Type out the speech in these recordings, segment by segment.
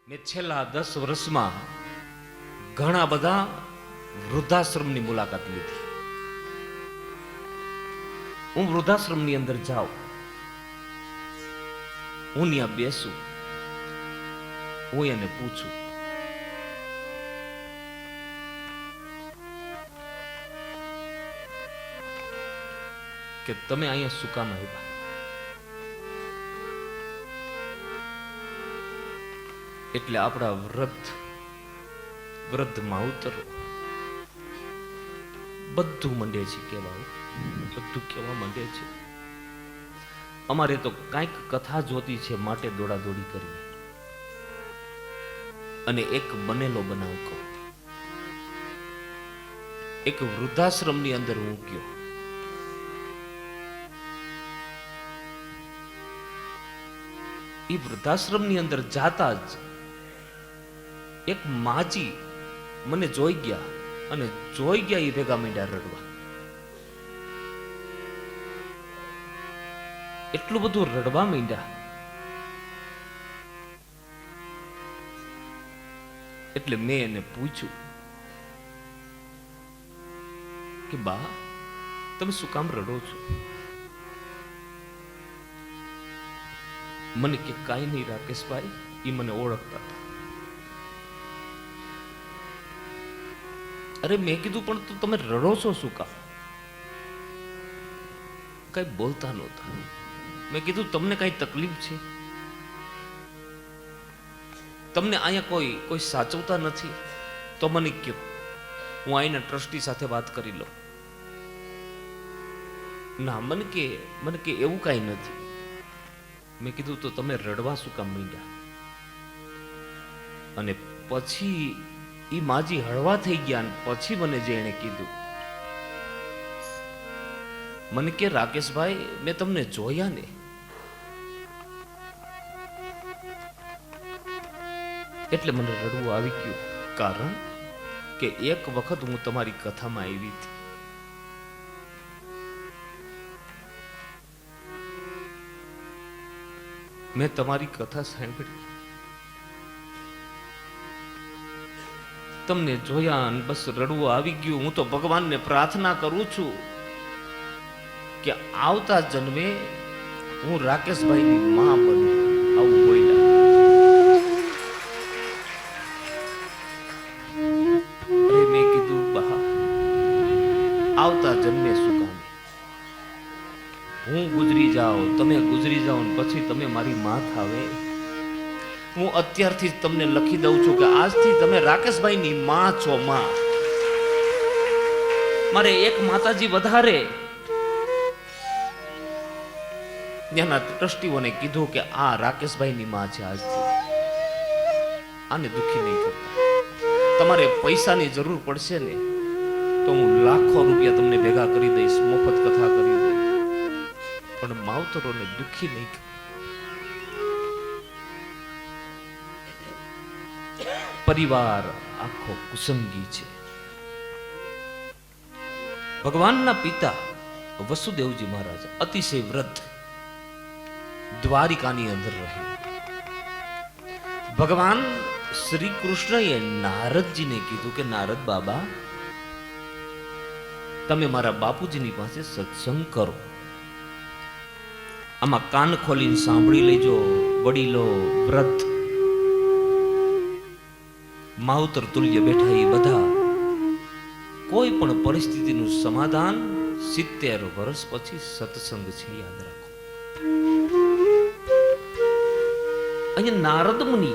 મેં છેલ્લા 10 વર્ષમાં ઘણા બધા વૃદ્ધાશ્રમની મુલાકાત લીધી. હું વૃદ્ધાશ્રમની અંદર જાઉં, હું ત્યાં બેસું, હું એને પૂછું કે તમે અહીંયા શું કામ આવ્યા? એટલે આપણા વૃદ્ધ માવતરો બધું મંડે છે કહેવા, બધું કહેવા માંડે છે. અમારે તો કાંઈક કથા જોતી છે માટે દોડાદોડી કરવી. અને એક બનેલો બનાવ કહું. એક વૃદ્ધાશ્રમની અંદર હું ગયો. એ વૃદ્ધાશ્રમની અંદર જાતા જ એક માજી મને જોઈ ગયા, અને જોઈ ગયા એ ભેગા માંડ્યા રડવા. એટલું બધું રડવા માંડ્યા એટલે મેં એને પૂછ્યું કે બા, તમે શું કામ રડો છો? મને કે કાંઈ નહીં રાકેશભાઈ, એ મને ઓળખતા હતા. અરે મેં કીધું પણ તો તમે રડો છો શું કામ? કઈ બોલતા નહોતા. મેં કીધું તમને કઈ તકલીફ છે? તમને અહીંયા કોઈ સાચવતા નથી? તો મને કહો, હું અહીંના ટ્રસ્ટી સાથે વાત કરી લઉં. ના, મને કે એવું કઈ નથી. મેં કીધું તો તમે રડવા શું કામ માંડ્યા? અને પછી ઈ માજી હળવા થઈ ગયા. પછી મને જેણે કીધું, મને કે રાકેશભાઈ, મેં તમને જોયા ને, એટલે મને રડવું આવી ગયું. કારણ કે એક વખત હું તમારી કથામાં આવી હતી. મેં તમારી કથા સાંભળી, તમને જોયા અને બસ રડવું આવી ગયું. હું તો ભગવાનને પ્રાર્થના કરું છું કે આવતા જન્મે હું રાકેશભાઈની માં બનું. આવું બોલ્યા. અરે મેં કીધું, બા, આવતા જન્મે શું કામ? હું ગુજરી જાઉં, તમે ગુજરી જાઓ, પછી તમે મારી માં થાવે. હું અત્યારથી જ તમને લખી દઉં છું કે આજથી તમે રાકેશભાઈની માં છો. માં મારે એક માતાજી વધારે. ત્યાંના ટ્રસ્ટીઓને કીધું કે આ રાકેશભાઈની માં છે. આજથી આને દુખી નહીં કરતા. તમારે પૈસાની જરૂર પડશે ને તો હું લાખો રૂપિયા તમને ભેગા કરી દઈશ, મફત કથા કરી દઈશ, પણ માવતરોને દુખી નહીં કરતા. પરિવાર આખો કુસંગી છે. ભગવાનના પિતા વસુદેવજી મહારાજ અતિશય વૃદ્ધ દ્વારિકાની અંદર રહે. ભગવાન શ્રી કૃષ્ણએ નારદજીને કીધું કે નારદ બાબા, તમે મારા બાપુજીની પાસે સત્સંગ કરો. આમાં કાન ખોલીને સાંભળી લેજો. વડીલો, વૃદ્ધ, માવતર તુલ્ય બેઠા એ બધા કોઈ પણ પરિસ્થિતિનું સમાધાન 70 વર્ષ પછી સત્સંગ છે, યાદ રાખો. અહીંયા નારદ મુનિ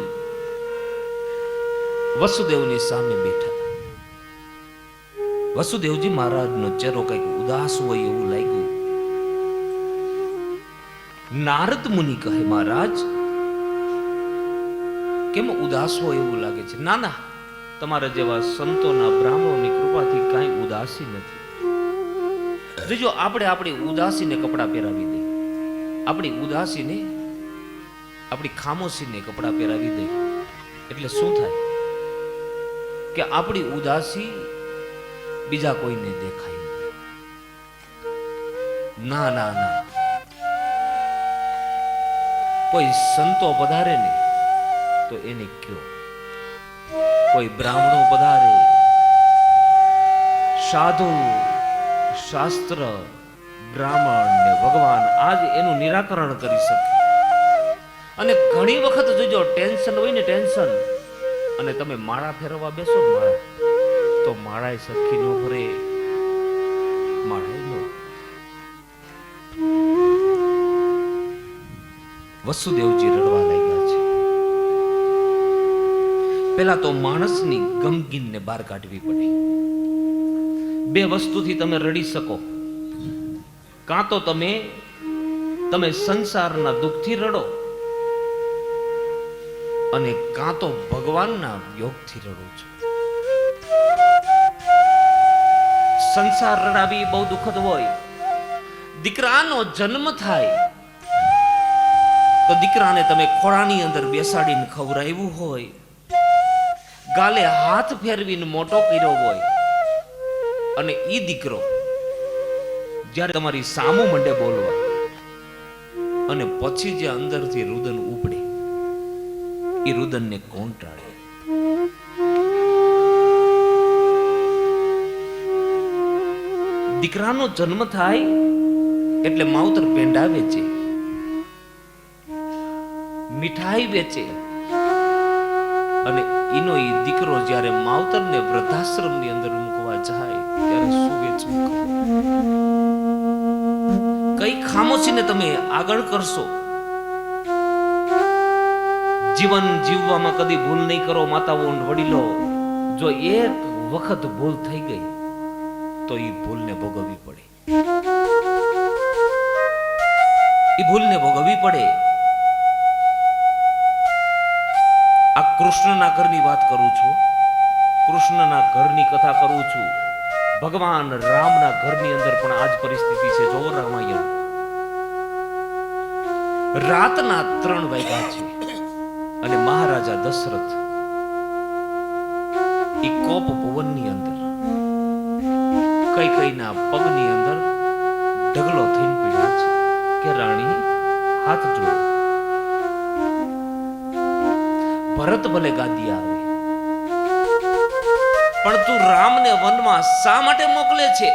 વસુદેવની સામે બેઠા. વસુદેવજી મહારાજનો ચહેરો કઈક ઉદાસ હોય એવું લાગ્યું. નારદ મુનિ કહે, મહારાજ, કેમ ઉદાસ હોય એવું લાગે છે? ના ના, તમારા જેવા સંતોના, બ્રાહ્મણોની કૃપાથી કાંઈ ઉદાસી નથી. જો આપણે આપણી ઉદાસીને કપડાં પહેરાવી દઈએ, આપણી ઉદાસીને, આપણી ખામોશીને કપડાં પહેરાવી દઈએ, એટલે શું થાય કે આપણી ઉદાસી બીજા કોઈને દેખાય. ના ના ના, કોઈ સંતો પધારે ને તો એને કયો. કોઈ બ્રાહ્મણો પધારે, સાધુ, શાસ્ત્ર, બ્રાહ્મણ ને ભગવાન આજ એનું નિરાકરણ કરી શકે. અને ઘણી વખત જોજો ટેન્શન હોય ને, ટેન્શન, અને તમે માળા ફેરવવા બેસો ને માળા, તો માળાએ સરખી ન ભરે, માળાએ ન. વસુદેવજી રડવા લાગ્યા છે. પેલા તો માણસની ગમગીનને બહાર કાઢવી પડે. બે વસ્તુથી તમે રડી શકો. કાં તો તમે સંસારના દુઃખથી રડો, અને કાં તો ભગવાનના યોગથી રડો છો. સંસાર રડાવી બહુ દુઃખદ હોય. દીકરાનો જન્મ થાય તો દીકરાને તમે ખોળાની અંદર બેસાડીને ખવડાવ્યું હોય, ગાલે હાથ ફેરવીને મોટો કર્યો હોય, અને ઈ દીકરો જ્યારે તમારી સામું મંડે બોલવા, અને પછી જે અંદરથી રુદન ઉપડે, એ રુદનને કોણ ટાળે? દીકરાનો જન્મ થાય એટલે માવતર પેંડા વેચે, મીઠાઈ વેચે, અને એનો એ દીકરો જ્યારે માવતરને વૃદ્ધાશ્રમની અંદર મૂકવા જાય ત્યારે શું વેચવું? કઈ ખામોશીને તમે આગળ કરશો? જીવન જીવવામાં કદી ભૂલ નહીં કરો માતાઓ અને વડીલો. જો એક વખત ભૂલ થઈ ગઈ તો એ ભૂલને ભોગવવી પડે. એ ભૂલને ભોગવવી પડે. આ કૃષ્ણના ઘરની વાત કરું છું, કૃષ્ણના ઘરની કથા કરું છું. ભગવાન રામના ઘરની અંદર પણ આ જ પરિસ્થિતિ છે. જો રામાયણ, રાતના 3 વાગ્યા છે અને મહારાજા દશરથ એ કોપ ભુવનની અંદર કઈકઈના પગની અંદર ઢગલો થઈને પીડ્યા છે કે રાણી હાથ જોડો. ભરત ભલે ગાદી આવે, પણ તું રામને વનમાં શા માટે મોકલે છે?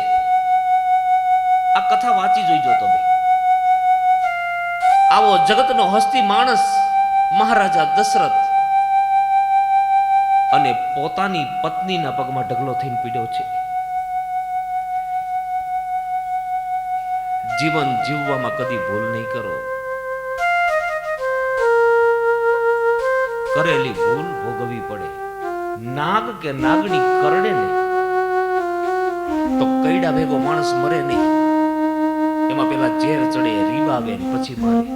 આ કથા વાંચી જોઈજો તમે. આવો જગતનો હસ્તી માણસ મહારાજા દશરથ અને પોતાની પત્નીના પગમાં ઢગલો થઈને પીડ્યો છે. જીવન જીવવામાં કદી ભૂલ નહીં કરો. કરેલી ભૂલ ભોગવવી પડે. નાગ કે નાગની કરડે ને તો કઈડા ભેગો માણસ મરે નહીં. એમાં પેલા ઝેર ચડે, રીબાવે, પછી મારે.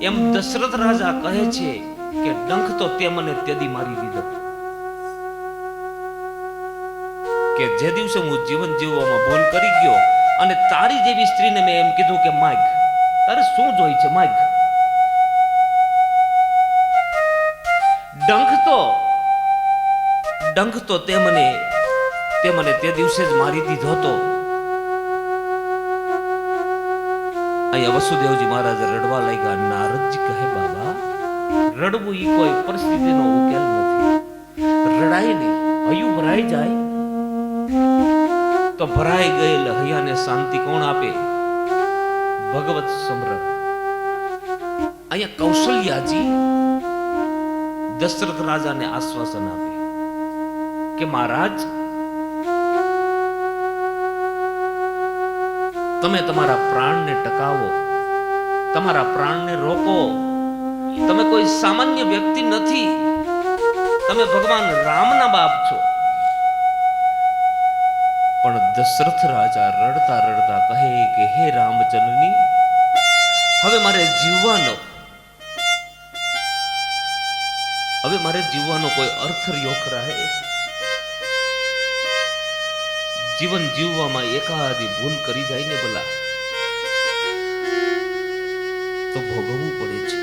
એમ દશરથ રાજા કહે છે કે ડંખ તો તે મને તેદી મારી દીધો, કે જે દિવસે હું જીવન જીવવામાં ભૂલ કરી ગયો અને તારી જેવી સ્ત્રીને મેં એમ કીધું કે માગ, તારે શું જોઈ છે માગ. ડંખ તો તે મને તે દિવસે જ મારી દીધો હતો. અહીંયા વસુદેવજી મહારાજ રડવા લાગ્યા. નારદજી કહે, બાબા, રડવું ઈ કોઈ પરિસ્થિતિનો ઉકેલ નથી. રડાય ને હૈયું ભરાઈ જાય તો ભરાઈ ગયેલ હૈયાને શાંતિ કોણ આપે? ભગવત સમરણ. અહીંયા કૌશલ્યાજી દશરથ રાજાને આશ્વાસન આપે કે મહારાજ, તમે તમારા પ્રાણને ટકાવો, તમારા પ્રાણને રોકો. તમે કોઈ સામાન્ય વ્યક્તિ નથી, તમે ભગવાન રામના બાપ છો. પણ દશરથ રાજા રડતા રડતા કહે કે હે રામજનની, હવે મારે જીવવાનો કોઈ અર્થ રહ્યો ખરા? જીવન જીવવામાં એકાદી ભૂલ કરી જાય ને ભલા તો ભોગવવું પડે છે.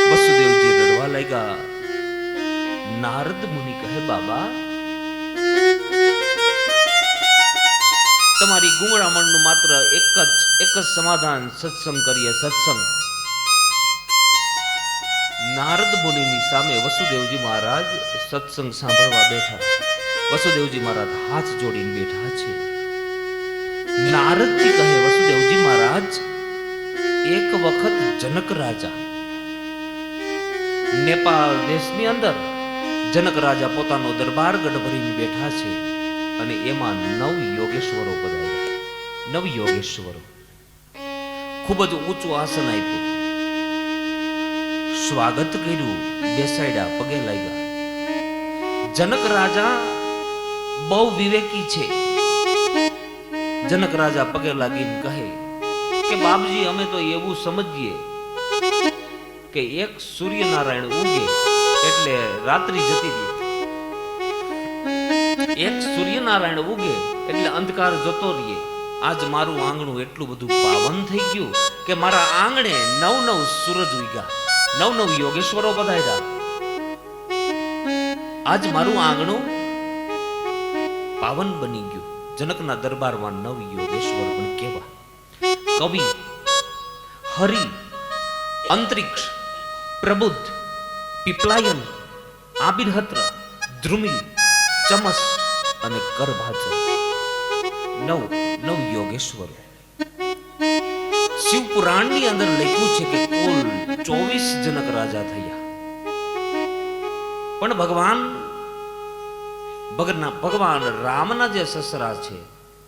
વસુદેવજી રડવા લાગ્યા. નારદ મુનિ કહે, બાબા, તમારી ગુંગળામણનું માત્ર એક જ સમાધાન, સત્સંગ કરીએ. સત્સંગ નારદ મુનિની સામે વસુદેવજી મહારાજ સત્સંગ સાંભળવા બેઠા. વસુદેવજી મહારાજ હાથ જોડીને બેઠા છે. નારદજી કહે, વસુદેવજી મહારાજ, એક વખત જનક રાજા, નેપાળ દેશની અંદર જનક રાજા પોતાનો દરબારગઢ ભરીને બેઠા છે અને એમાં 9 યોગેશ્વરો પધાર્યા. 9 યોગેશ્વરો ખૂબ જ ઊંચું આસન આપ્યું, સ્વાગત કર્યું, બેસાડ્યા, પગે લાગ્યા. જનક રાજા બહુ વિવેકી છે. જનક રાજા પગે લાગીને કહે કે બાપજી, અમે તો એવું સમજીએ કે એક સૂર્યનારાયણ ઉગે એટલે રાત્રિ જતી રહી, એક સૂર્યનારાયણ ઉગે એટલે અંધકાર જતો રહીએ. આજ મારું આંગણું એટલું બધું પાવન થઈ ગયું કે મારા આંગણે 9 સૂરજ ઉગ્યા, 9 યોગેશ્વરો પધાર્યા. આજ મારું આંગણું પાવન બની ગયું. જનકના દરબારમાં 9 યોગેશ્વર પણ કેવા કવિ, હરિ, અંતરિક્ષ, પ્રબુદ્ધ, પીપલાયન, આબિરહત્ર, ધ્રુમિલ, ચમસ અને કરભાચર. 9 યોગેશ્વરો. શિવ પુરાણની અંદર લખ્યું છે કે કુલ 24 જનક રાજા થયા. પણ ભગવાન રામના જે સસરા છે,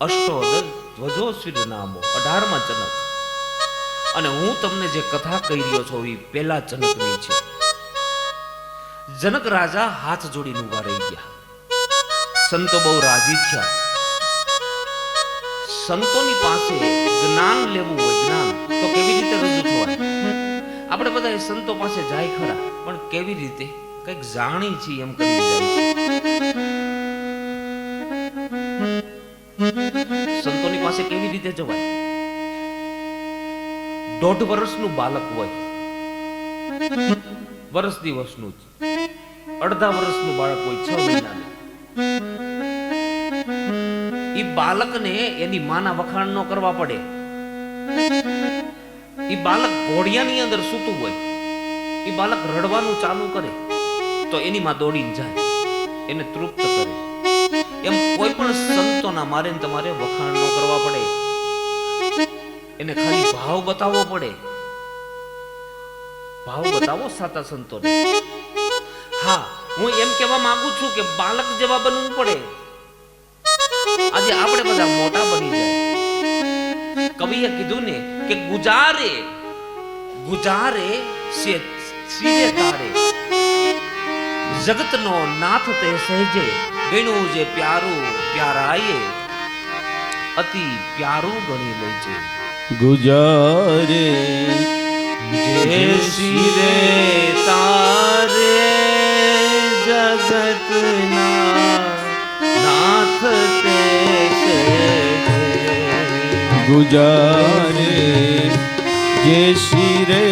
અષ્ટોદર ધ્વજો શ્રી નામો, 18મા જનક. અને હું તમને જે કથા કહી રહ્યો છું એ પહેલા જનકની છે. જનક રાજા હાથ જોડીને ઉભા રહી ગયા. સંતો બહુ રાજી થયા. સંતોની પાસે જ્ઞાન લેવું હોય, જ્ઞાન તો કેવી રીતે રજૂ થવાય? આપણે બધા સંતો પાસે જાય ખરા, પણ કેવી રીતે? કંઈક જાણી છીએ એમ કરી જાય છે. સંતોની પાસે કેવી રીતે જવાય? 1.5 વર્ષનું બાલક હોય, વર્ષ દિવસનું જ, અડધા વર્ષનું બાળક હોય, 6 મહિનાનું. એ બાલકને એની માના વખાણ ન કરવા પડે. એ બાલક ઘોડિયાની અંદર સૂતું હોય, એ બાલક રડવાનું ચાલુ કરે તો એની માં દોડીને જાય, એને તૃપ્ત કરે. એમ કોઈ પણ સંતોના મારે તમારે વખાણ ન કરવા પડે, એને ખાલી ભાવ બતાવવો પડે. ભાવ બતાવો સાતા સંતોને. હા, હું એમ કહેવા માંગુ છું કે બાલક જેવા બનવું પડે. આજે આપણે બધા મોટા બની જાય. કવિએ કીધું ને કે ગુજારે સે સિરે તારે, જગતનો નાથ તે સહેજે, ગણું જે પ્યારું પ્યારાયે, અતિ પ્યારું ગણી લેજે. ગુજારે જે સિરે તારે, જગતના નાથ તે સહેજે. ગુજારે જે શિરે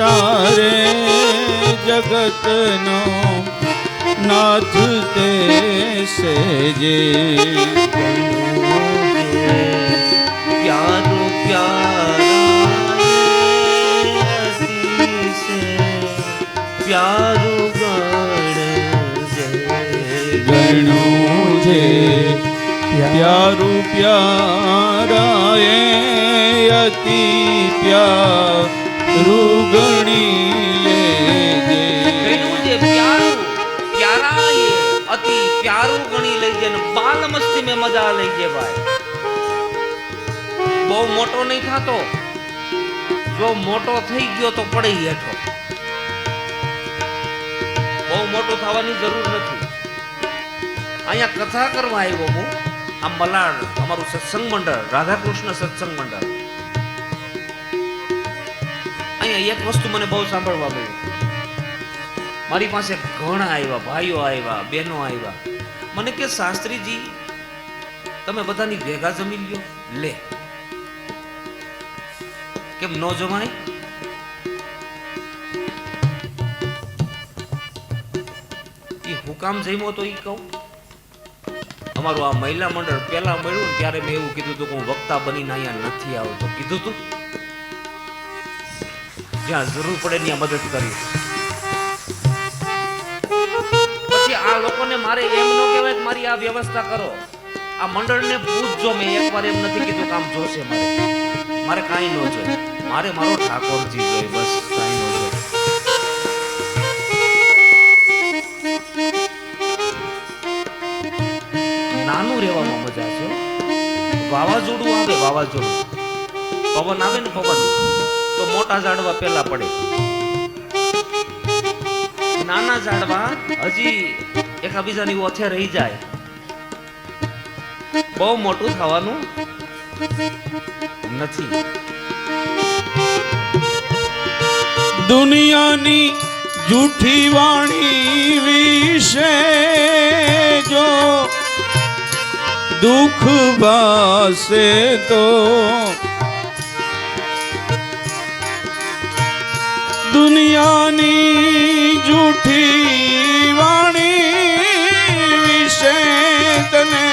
તારે, જગતનો નાથ તે સેજે. પ્યારો પ્યારા પ્યારું ગણું છે પ્યારું પ્યારાએ, અતિ પ્યારું ગણી લેજે. અતિ પ્યારું ગણી લેજે ને બાલ મસ્તી में મજા લેજે. ભાઈ બહુ મોટો નહીં થતો, જો મોટો થઈ ગયો તો પડે હેઠો. બહુ મોટો થવાની જરૂર નથી. અહીંયા કથા કરવા આવ્યો હું. આ મલાડ અમારું સત્સંગ મંડળ, રાધાકૃષ્ણ સત્સંગ મંડળ. અહીંયા એક વસ્તુ મને બહુ સાંભળવા મળ્યું. મારી પાસે ઘણા આવ્યા, ભાઈઓ આવ્યા, બહેનો આવ્યા. મને કે શાસ્ત્રીજી, તમે બધાની ભેગા જમી લ્યો. લે, કેમ ન જમાય? એ હુકામ જમ્યો તો એ કહું. અમારું આ મહિલા મંડળ પહેલા મળ્યું ત્યારે મેં એવું કીધું હતું કે હું વક્તા બનીને અહીંયા નથી આવતો. કીધું તું જ્યાં જરૂર પડે ત્યાં મદદ કરી. મારે એમ ન કહેવાય કે મારી આ વ્યવસ્થા કરો. આ મંડળને પૂછજો, મેં એકવાર એમ નથી કીધું કામ જોશે મારે કાંઈ ન જોઈએ. મારે મારો ઠાકોરજી જોઈએ, બસ કાંઈ ન જોઈએ. નાનું રહેવામાં મજા છે. વાવાઝોડું આવે, વાવાઝોડું પવન આવે ને પવન, તો મોટા ઝાડવા પેલા પડે. નાના ઝાડવા હજી એકાબીજાની ઓથે રહી જાય. બહુ મોટું થવાનું નથી. દુનિયાની જૂઠી વાણી વિશે જો દુઃખ વાસે તો દુનિયાની જૂઠી વાણી વિશે તને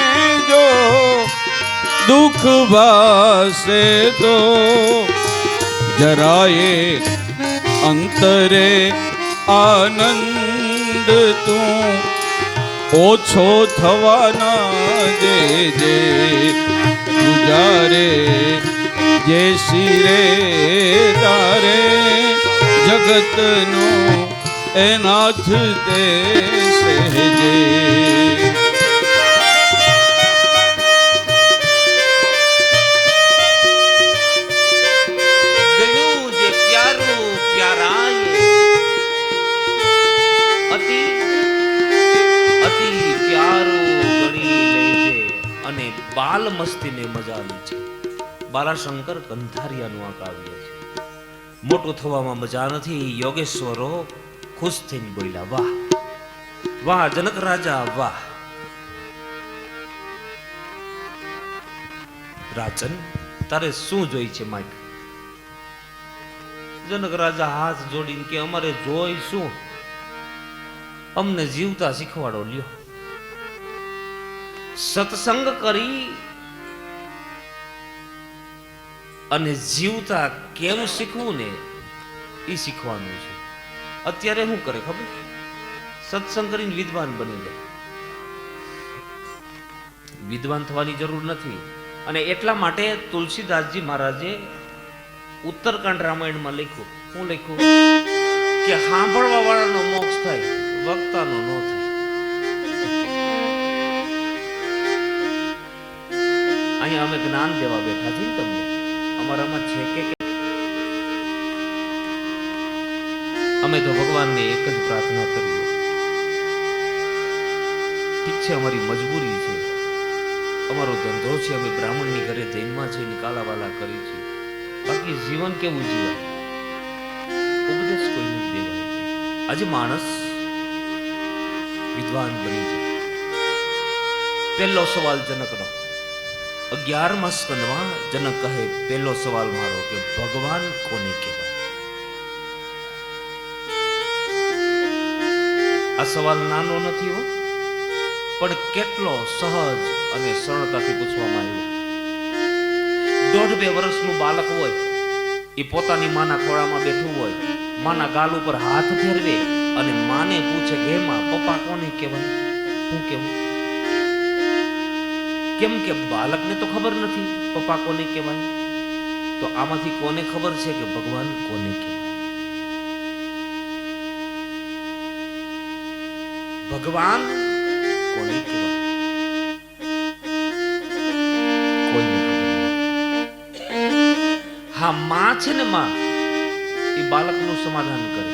જો દુઃખ વાસે તો જરાએ અંતરે આનંદ તું ઓછો થવાના દેજે. ગુજારે જે શિરે તારે જગતનો એ નાથ તે સહેજે. બાલ મસ્તીને મજા આવી છે. બાલાશંકર કંથારિયાનું આ કાવ્ય છે. મોટું થવામાં મજા નથી. યોગેશ્વરો ખુશ થઈને બોલ્યા, વાહ વાહ જનક રાજા વાહ. રાજન તારે શું જોઈ છે માઇક? જનક રાજા હાથ જોડીને કે અમારે જોઈ શું, અમને જીવતા શીખવાડો લ્યો. સત્સંગ કરી અને જીવતા કેમ શીખવું ને એ શીખવાનું છે. અત્યારે શું કરે ખબર? સત્સંગ કરીને વિદ્વાન બની જાય. વિદ્વાન થવાની જરૂર નથી. અને એટલા માટે તુલસીદાસજી મહારાજે ઉત્તરકાંડ રામાયણમાં લખ્યું. શું લખ્યું? કે સાંભળવા વાળાનો મોક્ષ થાય, વક્તાનો ન થાય. અહીંયા અમે જ્ઞાન દેવા બેઠા છીએ તમને. અમારામાં છે કે અમે તો ભગવાનને એક જ પ્રાર્થના કરીએ. ઠીક છે, અમારી મજબૂરી છે, અમારો ધંધો છે, અમે બ્રાહ્મણની ઘરે જૈનમાં છે, કાલાવાલા કરી છે. બાકી જીવન કેવું જીવાય? ઉપદેશ કોઈ નથી દેવાય. આજે માણસ વિદ્વાન બની જાય. પહેલો સવાલ જનકનો 11મા સ્કંદમાં જનક કહે, પહેલો સવાલ મારો કે ભગવાન કોને કહેવાય? આ સવાલ નાનો નથી હો, પણ કેટલો સહજ અને સરળતાથી પૂછવામાં આવ્યો. 1.5-2 વર્ષનું બાળક હોય, એ પોતાની માના ખોળામાં બેઠું હોય, માના ગાલ ઉપર હાથ ફેરવે અને માને પૂછે કે હે માં, પપ્પા કોને કહેવાય? શું કેવું? કેમ કે બાળકને તો ખબર નથી પપ્પા કોને કહેવાય. તો આમાંથી કોને ખબર છે કે ભગવાન કોને કહેવાય? ભગવાન કોને કહેવાય? કોઈને ખબર નથી. હા, માં છે ને, માં એ બાળકનું સમાધાન કરે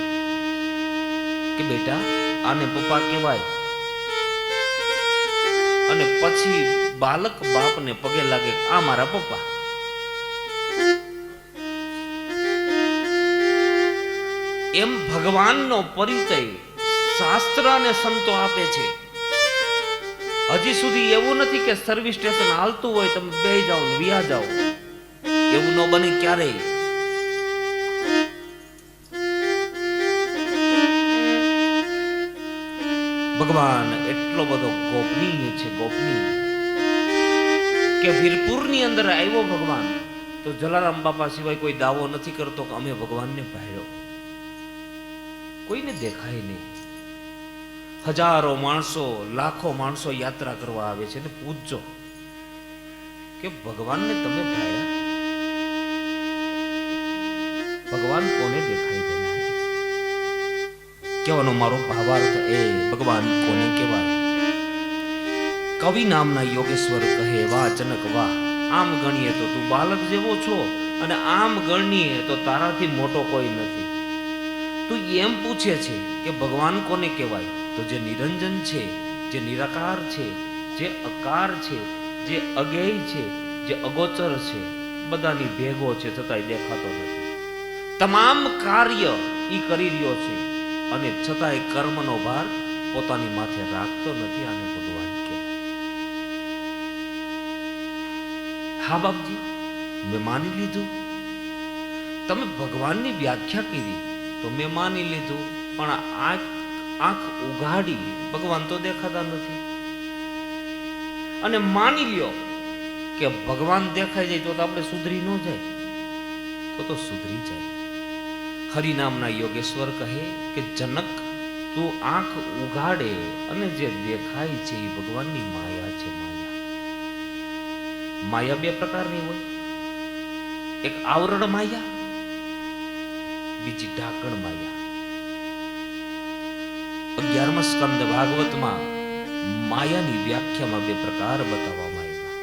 કે બેટા આને પપ્પા કહેવાય. અને પછી બાલક બાપને પગે લાગે, આ મારા પપ્પા. એમ ભગવાનનો પરિચય શાસ્ત્ર અને સંતો આપે છે. હજી સુધી એવું નથી કે સર્વિસ સ્ટેશન હાલતું હોય, તમે બેહી જાઓ ને વિયા જાઓ. એવું ન બને ક્યારેય. ભગવાન એટલો બધો ગોપનીય છે, ગોપનીય, કે વીરપુરની અંદર આવ્યો ભગવાન તો જલારામ બાપા સિવાય કોઈ દાવો નથી કરતો કે અમે ભગવાનને ભાળ્યો. કોઈને દેખાય નહીં. હજારો માણસો, લાખો માણસો યાત્રા કરવા આવે છે. ને પૂછજો કે ભગવાનને તમે ભાયા, ભગવાન કોને દેખાય બના? કહેવાનો મારો ભાવાર્થ એ ભગવાન કોને કહેવાય? કવિ નામના યોગેશ્વર કહે, વાહ જનક વાહ, આમ ગણીએ તો તું બાલક જેવો છો, અને આમ ગણીએ તો તારાથી મોટો કોઈ નથી. તું એમ પૂછે છે કે ભગવાન કોને કહેવાય? તો જે નિરંજન છે, જે નિરાકાર છે, જે અકાર છે, જે અગેય છે, જે અગોચર છે, બધાની ભેગો છે છતાંય દેખાતો નથી. તમામ કાર્ય ઈ કરી રહ્યો છે અને છતાંય કર્મનો ભાર પોતાની માથે રાખતો નથી. આને ભગવાન કહેવાય. હા બાપજી, મેં માની લીધું. તમે ભગવાનની વ્યાખ્યા કરી તો મેં માની લીધું, પણ આંખ ઉઘાડી ભગવાન તો દેખાતા નથી. અને માની લ્યો કે ભગવાન દેખાઈ જાય તો આપણે સુધરી ન જાય, તો સુધરી જાય. હરિ નામના યોગેશ્વર કહે કે જનક, તું આંખ ઉઘાડે અને જે દેખાય છે એ ભગવાનની માયા છે. માયા બે પ્રકારની હોય, એક આવરણ માયા, બીજી ઢાંકણ માયા. 11મા સ્કંદ ભાગવતમાં માયાની વ્યાખ્યામાં બે પ્રકાર બતાવવામાં આવ્યા.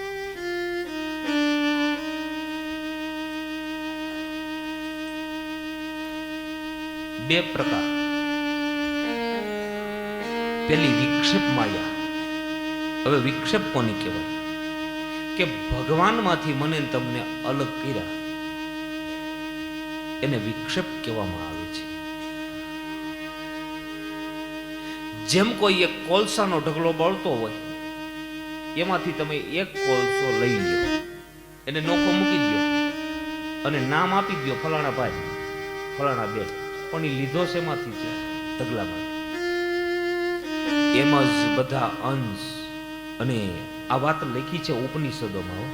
બે પ્રકાર. પેલી વિક્ષેપ માયા. હવે વિક્ષેપ કોને કહેવાય? કે ભગવાનમાંથી મને તમને અલગ કર્યા, એને વિક્ષેપ કહેવામાં આવે છે. જેમ કોઈ એક કોલસાનો ઢગલો બળતો હોય, એમાંથી તમે એક કોલસો લઈ લો, એને નોખો મૂકી દો અને નામ આપી દો ફલાણા ભાઈ, ફલાણા બેન, પણ એ લીધો છે એમાંથી છે, ઢગલામાંથી. એમ જ બધા અંશ. અને આ વાત લખી છે ઉપનિષદોમાં.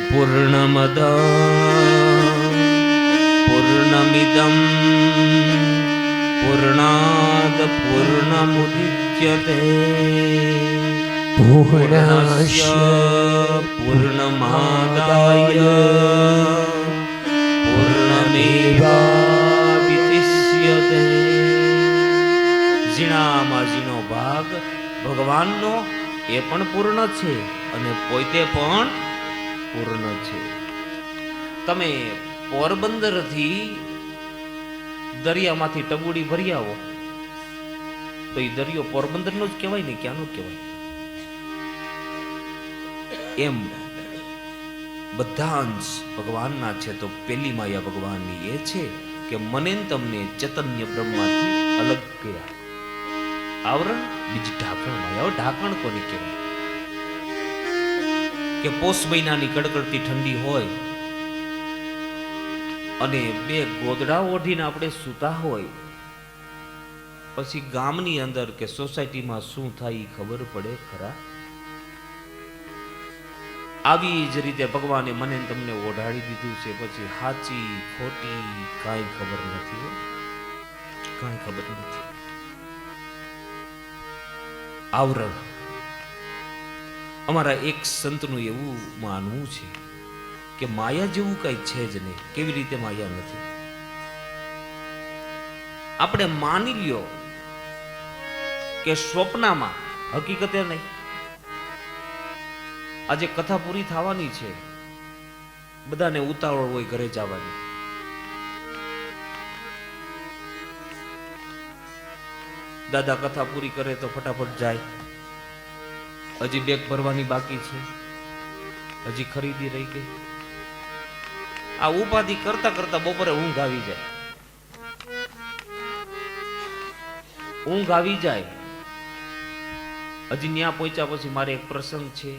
પૂર્ણમદ પૂર્ણમિદં પૂર્ણાદ પૂર્ણમુદચ્યતે પૂર્ણસ્ય પૂર્ણમાદાય પૂર્ણમેવાવશિષ્યતે. ઝીણામાં ઝીણો ભાગ ભગવાનનો એ પણ પૂર્ણ છે અને પોતે પણ પૂર્ણ છે. તમે પોરબંદરથી દરિયામાંથી ટબુડી ભરી આવો તો એ દરિયો પોરબંદરનો જ કહેવાય ને, ક્યાંનો કહેવાય? એમ બધા અંશ ભગવાનના છે. તો પેલી માયા ભગવાનની એ છે કે મને તમને ચૈતન્ય બ્રહ્માથી અલગ કર્યા. આવરણ. બીજી ઢાંકણ માયા. ઢાંકણ કોને કહેવાય? કે પોષ મહિનાની કડકડતી ઠંડી હોય અને બે ગોદડા ઓઢીને આપણે સૂતા હોય, પછી ગામની અંદર કે સોસાયટીમાં શું થાય ખબર પડે ખરા? આવી જ રીતે ભગવાને મને તમને ઓઢાડી દીધું છે. પછી સાચી ખોટી કાંઈ ખબર નથી, કાંઈ ખબર નથી. આવરણ. અમારા એક સંતનું એવું માનવું છે કે માયા જેવું કઈ છે જ નહીં. કેવી રીતે માયા નથી? આપણે માની લ્યો કે સ્વપ્નમાં, હકીકતે નહીં. આજે કથા પૂરી થવાની છે, બધાને ઉતાવળ હોય ઘરે જવાની. દાદા કથા પૂરી કરે તો ફટાફટ જાય. હજી બેગ ભરવાની બાકી છે, હજી ખરીદી રહી ગઈ. આ ઉપાધિ કરતા કરતા બપોરે ઊંઘ આવી જાય. ઊંઘ આવી જાય. હજી ત્યાં પહોંચ્યા પછી મારે એક પ્રસંગ છે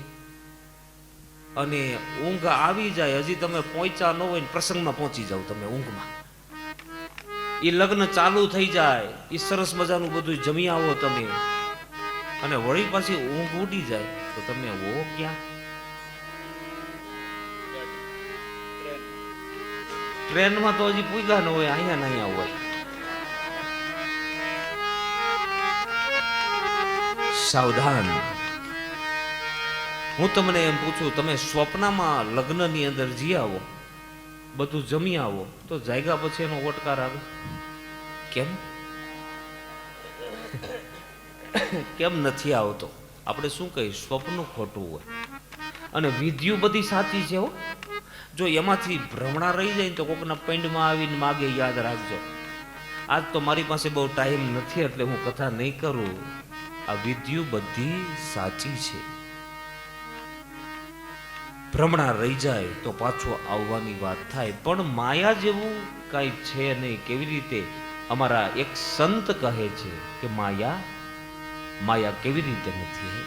અને ઊંઘ આવી જાય. હજી તમે પહોંચ્યા ન હોય ને પ્રસંગમાં પહોંચી જાવ તમે ઊંઘમાં. એ લગ્ન ચાલુ થઈ જાય, એ સરસ મજાનું બધું જમી આવો તમે, અને વળી પાછી ઊંઘ ઉડી જાય તો તમે ઓ ક્યાં? ટ્રેનમાં તો હજી પૂગ્યા ન હોય, અહીંયા ને અહીંયા હોય. સાવધાન. હું તમને એમ પૂછું, તમે સ્વપ્નમાં લગ્નની અંદર જી આવો, બધું જમી આવો, તો જાગ્યા પછી એનો ઓટકાર આવે કેમ? કેમ નથી આવતો? આપણે શું કહીએ, સ્વપ્ન ખોટું હોય અને વિધિઓ બધી સાચી છે. હો, જો એમાંથી ભ્રમણા રહી જાય તો કોકના પૈંડમાં આવીને માગે, યાદ રાખજો. આજ તો મારી પાસે બહુ ટાઈમ નથી એટલે હું કથા નહીં કરું. આ વિધિઓ બધી સાચી છે. ભ્રમણા રહી જાય તો પાછો આવવાની વાત થાય, પણ માયા જેવું કાંઈ છે નહીં. કેવી રીતે? અમારા એક સંત કહે છે કે માયા કેવી રીતે નથી.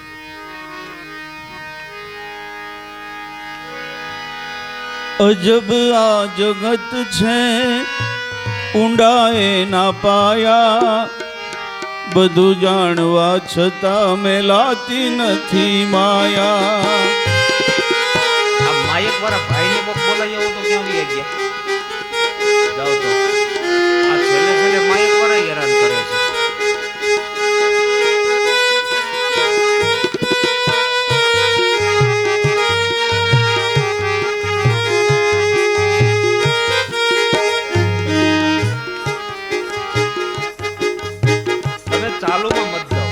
અજબ આ જગત છે, ઊંડાએ ના પાયા, બધું જાણવા છતાં મેલાતી નથી માયા. આ માયક વાળા ભાઈને કોક બોલાવી આવું તો ક્યાં આવી ગયા? જાઓ તો આ છેલ્લે માયક વાળા હેરાન કરે છે. ચાલુમાં મત જાઓ.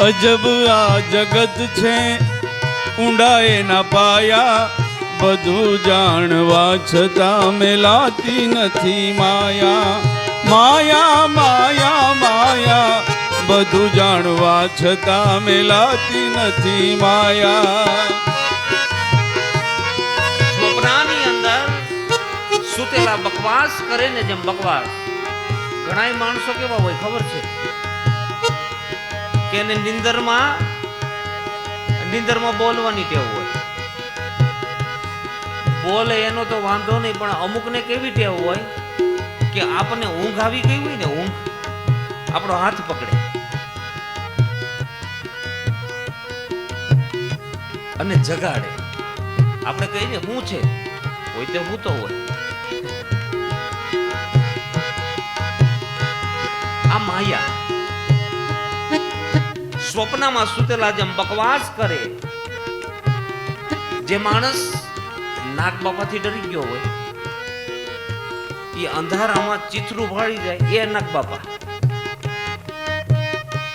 અજબ આ જગત છે, ઊંડાએ ના પાયા, બધું જાણવા છતાં મેલાતી નથી માયા. માયા માયા માયા, બધું જાણવા છતાં મેલાતી નથી માયા. સ્વપ્નાની અંદર સુતેલા બકવાસ કરે ને, જેમ બકવાસ ઘણાય માણસો કેવા હોય ખબર છે કે એને નિંદરમાં બોલવાની ટેવ હોય. બોલે એનો તો વાંધો નહીં, પણ અમુકને કેવી ટેવ હોય કે આપણને ઊંઘ આવી ગઈ હોય ને, ઊંઘ આપણો હાથ પકડે અને જગાડે. આપણે કહીને શું છે, હોય તે હું તો હોય. આ માયા સ્વપ્નમાં સુતેલા જેમ બકવાસ કરે. જે માણસ નાગ બાપાથી ડરી ગયો હોય, એ અંધારામાં ચીથરું ભાળી જાય, એ નાગ બાપા.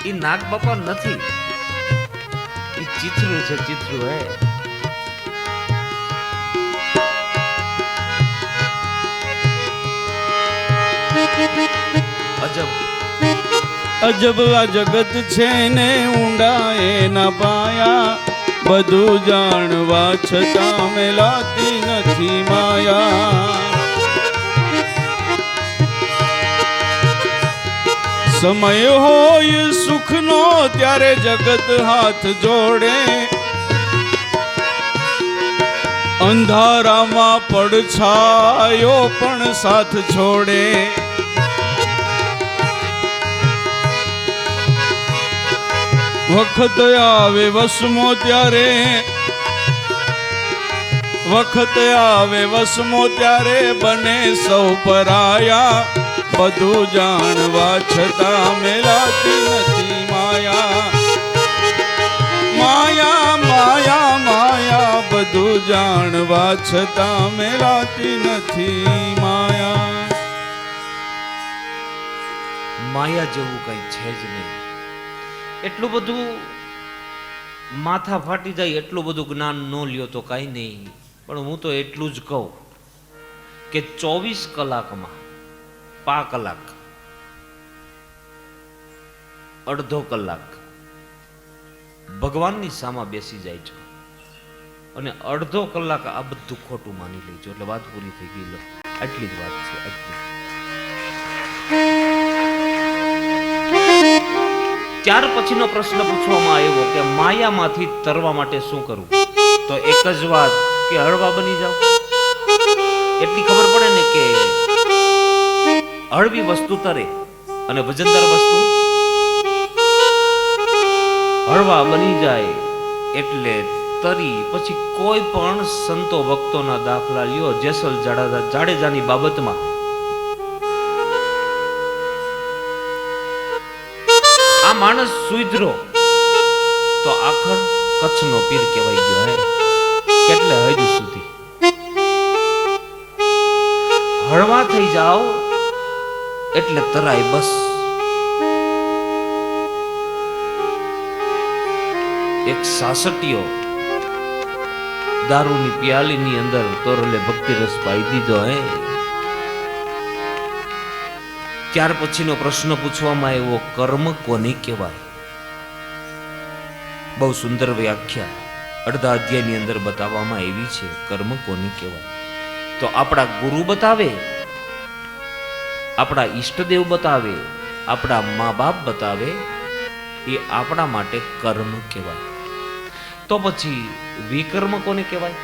એ નાગ બાપા નથી, એ ચીથરું છે, ચીથરું હે. અજબ આ જગત છે ને, ઊંડાએ ના પાયા, બધું જાણવા છતાં મેલાતી નથી માયા. સમય હોય સુખનો ત્યારે જગત હાથ જોડે, અંધારામાં પડછાયો પણ સાથ છોડે. વખત આવે વસમો ત્યારે, વખત આવે વસમો ત્યારે બને સૌ પરાયા, બધું જાણવા છતાં મેલાતી નથી માયા. માયા માયા માયા, બધું જાણવા છતાં મેલાતી નથી માયા. માયા જેવું કઈ છે જ નહીં. એટલું બધું માથા ફાટી જાય, એટલું બધું જ્ઞાન ન લ્યો તો કાંઈ નહીં. પણ હું તો એટલું જ કહું કે 24 કલાકમાં 5 કલાક, અડધો કલાક ભગવાનની સામા બેસી જાય છે અને અડધો કલાક આ બધું ખોટું માની લેજો એટલે વાત પૂરી થઈ ગઈ. લો, આટલી જ વાત છે, આટલી. ત્યાર પછીનો પ્રશ્ન પૂછવામાં આવ્યો કે માયામાંથી તરવા માટે શું કરવું? તો એક જ વાત કે હળવા બની જાઓ. એટલી ખબર પડે ને કે હળવી વસ્તુ તરે અને વજનદાર વસ્તુ હળવા બની જાય એટલે તરી. પછી કોઈ પણ સંતો ભક્તોના દાખલા લ્યો, જેસલ જાડેજાની બાબતમાં આ માણસ સુધરો તો આખર કચ્છનો પીર કહેવાય ગયો. હે કેટલે હદ સુધી હળવા થઈ જાઓ એટલે તરાય બસ. એક સાસટીયો દારૂની પ્યાલીની અંદર તોરલે ભક્તિ રસ પાઈ દીધો. હે ત્યાર પછીનો પ્રશ્ન પૂછવામાં આવ્યો, કર્મ કોને કહેવાય? બહુ સુંદર વ્યાખ્યા અડધા અધ્યાયની અંદર બતાવવામાં આવી છે. કર્મ કોને કહેવાય? તો આપણા ગુરુ બતાવે, આપણા ઈષ્ટદેવ બતાવે, આપણા મા બાપ બતાવે, એ આપણા માટે કર્મ કહેવાય. તો પછી વિકર્મ કોને કહેવાય?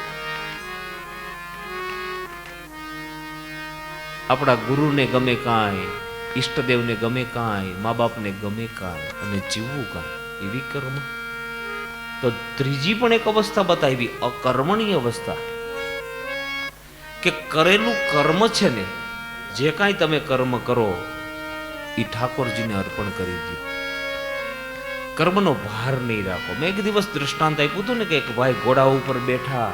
આપણા ગુરુને ગમે કાંઈ, ઈષ્ટદેવને ગમે કાંઈ, મા બાપને ગમે કાંઈ અને જીવવું કાંઈ, એ વિકર્મ. તો ત્રીજી પણ એક અવસ્થા બતાવી, અકર્મણી અવસ્થા, કે કરેલું કર્મ છે ને, જે કાંઈ તમે કર્મ કરો એ ઠાકોરજીને અર્પણ કરી દો. કર્મનો ભાર નહીં રાખો. મેં એક દિવસ દૃષ્ટાંત આપ્યું હતું ને કે એક ભાઈ ઘોડા ઉપર બેઠા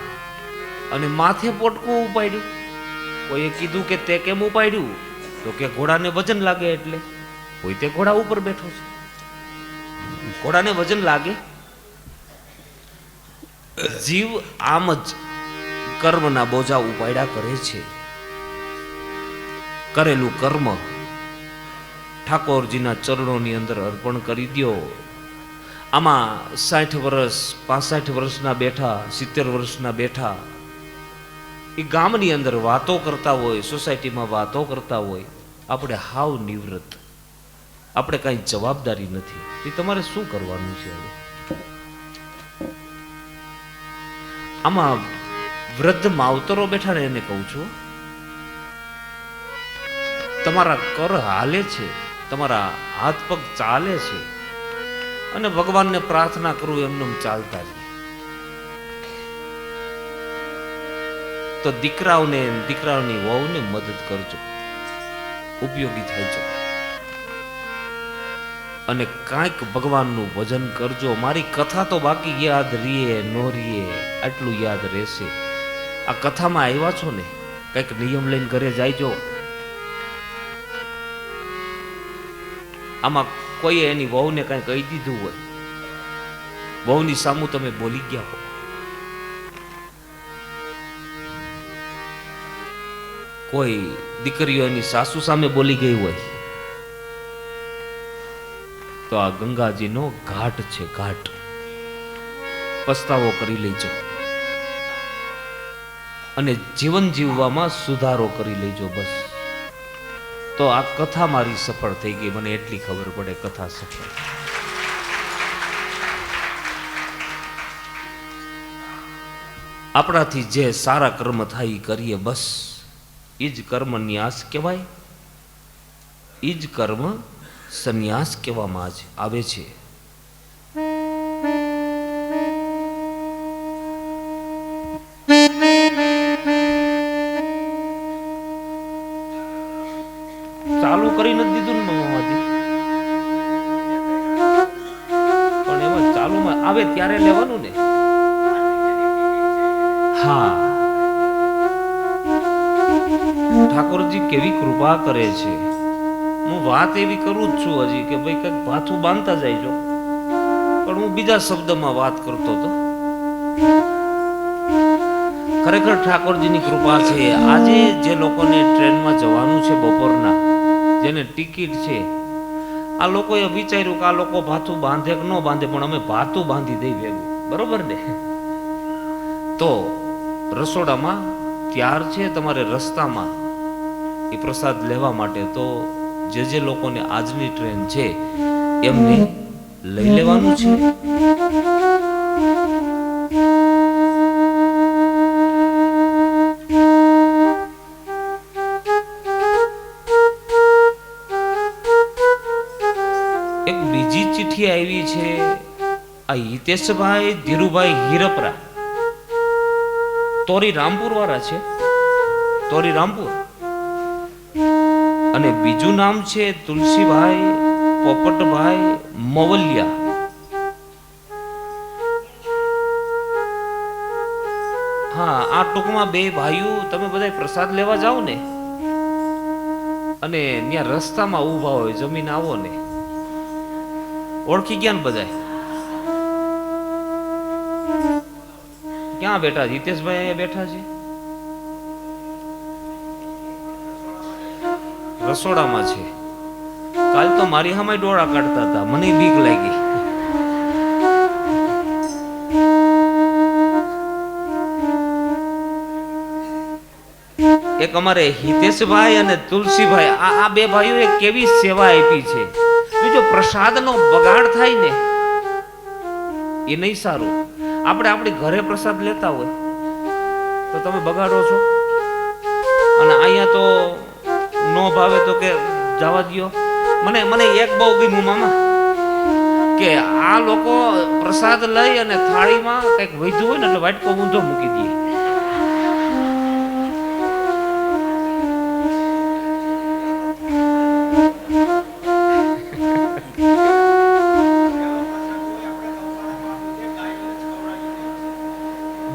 અને માથે પોટકું ઉપાડ્યું. કોઈએ કીધું કે તે કેમ ઉપાડ્યું? તો કે ઘોડાને વજન લાગે એટલે. કોઈ તે ઘોડા ઉપર બેઠો છે, ઘોડાને વજન લાગે. જીવ આમ જ કર્મના બોજા ઉપાડ્યા કરે છે. કરેલું કર્મ ઠાકોરજીના ચરણોની અંદર અર્પણ કરી દો. આમાં 60 વર્ષ 65 વર્ષના બેઠા, 70 વર્ષના બેઠા એ ગામની અંદર વાતો કરતા હોય, સોસાયટીમાં વાતો કરતા હોય, આપણે હાવ નિવૃત્ત, આપણે કાંઈ જવાબદારી નથી. એ તમારે શું કરવાનું છે? આમાં વૃદ્ધ માવતરો બેઠા ને એને કહું છું, તમારા કર હાલે છે, તમારા હાથ પગ ચાલે છે અને ભગવાનને પ્રાર્થના કરું એમને ચાલતા જ. તો દીકરાઓની વહુને મદદ કરજો, ઉપયોગી થાય છે. અને કાંઈક ભગવાનનું ભજન કરજો. મારી કથા તો બાકી યાદ રીએ નો રીએ આટલું યાદ રહેશે. આ કથામાં આવ્યા છો ને, કંઈક નિયમ લઈને ઘરે જાયજો. આમાં કોઈએ એની વહુને કાંઈ કહી દીધું હોય, વહુની સામું તમે બોલી ગયા હો, કોઈ દીકરીઓ એની સાસુ સામે બોલી ગઈ હોય, તો આ ગંગાજીનો ઘાટ છે, ઘાટ. પસ્તાવો કરી લેજો અને જીવન જીવવામાં સુધારો કરી લેજો. બસ તો આ કથા મારી સફળ થઈ ગઈ. મને એટલી ખબર પડે, કથા સફળ. આપણાથી જે સારા કર્મ થાય કરીએ, બસ એ જ કર્મ ન્યાસ કહેવાય, એ જ કર્મ સંન્યાસ કહેવામાં આવે છે. ચાલુ કરી નથી દીધું ને મામાજી, પણ એમાં ચાલુમાં આવે ત્યારે લેવાનું ને. હા, ઠાકોરજી કેવી કૃપા કરે છે. હું વાત એવી કરું જ છું હજી કે ભાઈ કંઈક ભાથું બાંધતા જાય, પણ હું બીજા શબ્દમાં વાત કરતો હતો. ખરેખર ઠાકોરજીની કૃપા છે. આજે જે લોકોને ટ્રેનમાં જવાનું છે બપોરના, જેને ટિકિટ છે, આ લોકોએ વિચાર્યું કે આ લોકો ભાથું બાંધે કે ન બાંધે, પણ અમે ભાથું બાંધી દઈ ભેગું, બરોબર ને? તો રસોડામાં ત્યાર છે, તમારે રસ્તામાં એ પ્રસાદ લેવા માટે. તો જે લોકોને આજની ટ્રેન છે એમને લઈ લેવાનું છે. એક બીજી ચિઠ્ઠી આવી છે. આ હિતેશભાઈ ધીરુભાઈ હીરપરા તોરી રામપુર વાળા છે, તોરી રામપુર. અને બીજું નામ છે તુલસીભાઈ પોપટભાઈ મોવલિયા. હા, આ ટૂંકમાં બે ભાઈઓ તમે બધા પ્રસાદ લેવા જાઓ ને અને ત્યાં રસ્તામાં ઊભા હોય, જમીન આવો ને, ઓળખી ગયા ને બધા? ક્યાં બેઠા? હિતેશભાઈ અહીંયા બેઠા છે, રસોડામાં છે. કાલ તો મારી સામે ડોળા કાઢતા હતા, મને બીક લાગી. એક અમારે હિતેશભાઈ અને તુલસીભાઈ, આ બે ભાઈઓએ કેવી સેવા આપી છે. જો પ્રસાદનો બગાડ થાય ને એ નહીં સારું. આપણે આપણી ઘરે પ્રસાદ લેતા હોય તો તમે બગાડો છો, અને અહીંયા તો નો ભાવે તો કે જવા દ્યો. મને એક બહુ ગમ્યું મામા, કે આ લોકો પ્રસાદ લઈ અને થાળીમાં કંઈક વધ્યું હોય ને એટલે વાટકો ઊંધો મૂકી દે.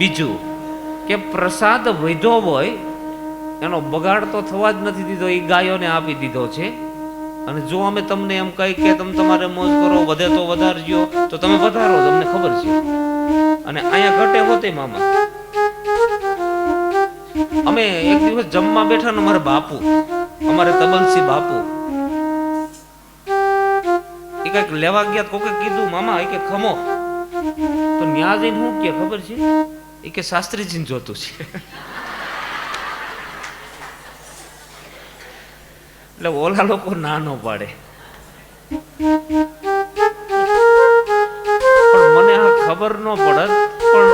બીજું કે પ્રસાદ વધ્યો હોય એનો બગાડ તો થવા જ નથી દીધો, એ ગાયોને આપી દીધો છે. અને જો અમે તમને એમ કહી કે તમે તમારે મોજ કરો, વધે તો વધારજો, તો તમે વધારો, તમને ખબર છે. અને અહીંયા ઘટે હોતે મામા. અમે એક દિવસ જમવા બેઠા ને અમારા બાપુ, અમારે તબલસી બાપુ, એ કઈક લેવા ગયા, કોકે કીધું મામા એ કે ખમો, તો ન્યા જઈને શું કે ખબર છે, એ કે શાસ્ત્રીજીને જોતું છે. એટલે ઓલા લોકો ના ન પાડે. પણ મને આ ખબર ન પડત, પણ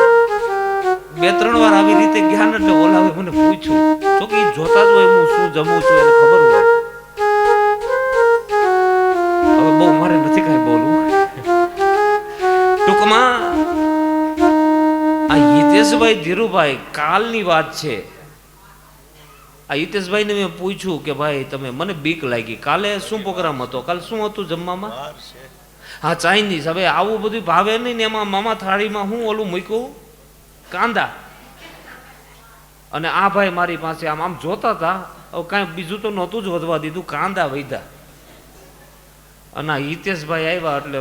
બે ત્રણ વાર આવી રીતે ગયા ને એટલે ઓલા મને પૂછ્યું, તો કે જોતા જ હોય હું શું જમું છું, એને ખબર હોય. હવે બહુ મારે નથી કઈ બોલવું. ટૂંકમાં આ હિતેશભાઈ ધીરુભાઈ કાલની વાત છે. આ હિતેશભાઈને મેં પૂછ્યું કે ભાઈ તમે, મને બીક લાગી, કાલે શું પ્રોગ્રામ હતો, કાલે શું હતું જમવામાં? હા, ચાઇનીઝ. હવે આવું બધું ભાવે નહીં ને એમાં મામા થાળીમાં હું ઓલું મૂક્યું, કાંદા. અને આ ભાઈ મારી પાસે આમ આમ જોતા હતા, હવે કાંઈ બીજું તો નહોતું જ વધવા દીધું, કાંદા વધ્યા. અને આ હિતેશભાઈ આવ્યા એટલે